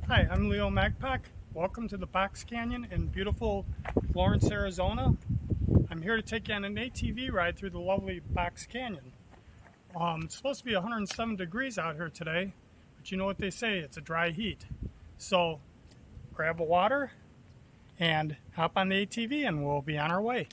Hi, I'm Leo Magpak. Welcome to the Box Canyon in beautiful Florence, Arizona. I'm here to take you on an ATV ride through the lovely Box Canyon. It's supposed to be 107 degrees out here today, but you know what they say, it's a dry heat. So grab a water and hop on the ATV and we'll be on our way.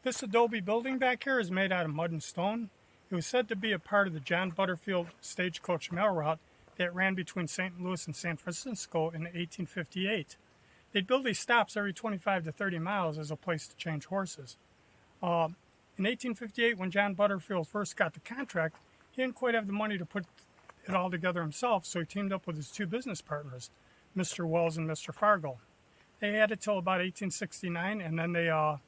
This adobe building back here is made out of mud and stone. It was said to be a part of the John Butterfield stagecoach mail route that ran between St. Louis and San Francisco in 1858. They'd build these stops every 25 to 30 miles as a place to change horses. In 1858, when John Butterfield first got the contract, he didn't quite have the money to put it all together himself, so he teamed up with his two business partners, Mr. Wells and Mr. Fargo. They had it till about 1869, and then the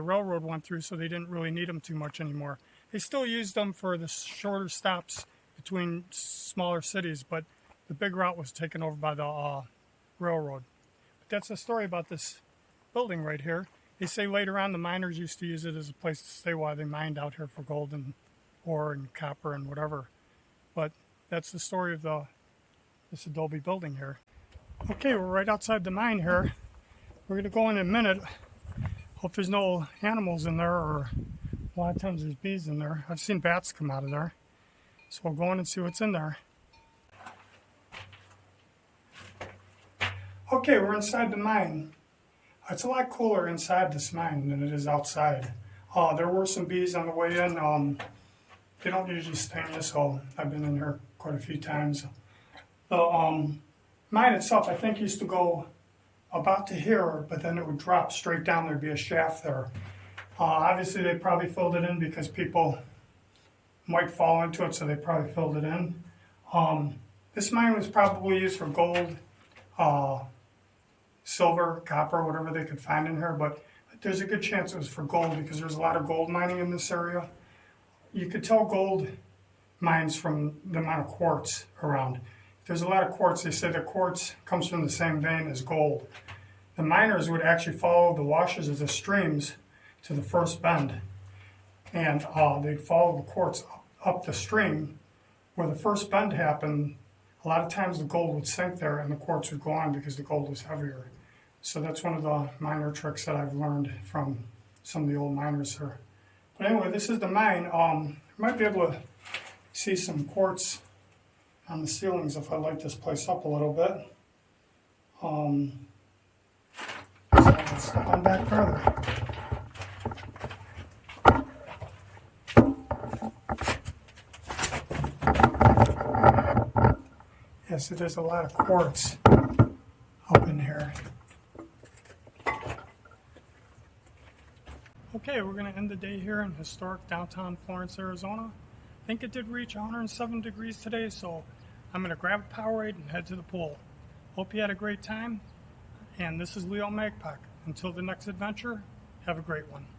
railroad went through, so they didn't really need them too much anymore. They still used them for the shorter stops between smaller cities, but the big route was taken over by the railroad. But that's the story about this building right here. They say later on the miners used to use it as a place to stay while they mined out here for gold and ore and copper and whatever. But that's the story of this adobe building here. Okay, we're right outside the mine here. We're going to go in a minute. Hope there's no animals in there, or a lot of times there's bees in there. I've seen bats come out of there. So we'll go in and see what's in there. Okay, we're inside the mine. It's a lot cooler inside this mine than it is outside. There were some bees on the way in. They don't usually sting you, so I've been in here quite a few times. The mine itself, I think, used to go about to here, but then it would drop straight down. There'd be a shaft there. Obviously, they probably filled it in because people might fall into it, so they probably filled it in. This mine was probably used for gold, silver, copper, whatever they could find in here, but there's a good chance it was for gold because there's a lot of gold mining in this area. You could tell gold mines from the amount of quartz around. If there's a lot of quartz, they say the quartz comes from the same vein as gold. The miners would actually follow the washes of the streams to the first bend, and they'd follow the quartz up the stream. Where the first bend happened, a lot of times the gold would sink there and the quartz would go on because the gold was heavier. So that's one of the miner tricks that I've learned from some of the old miners here. But anyway, this is the mine. You might be able to see some quartz on the ceilings if I light this place up a little bit. So let's step on back further. Yeah, so there's a lot of quartz up in here. Okay, we're going to end the day here in historic downtown Florence, Arizona. I think it did reach 107 degrees today, so I'm going to grab a Powerade and head to the pool. Hope you had a great time, and this is Leo Magpack. Until the next adventure, have a great one.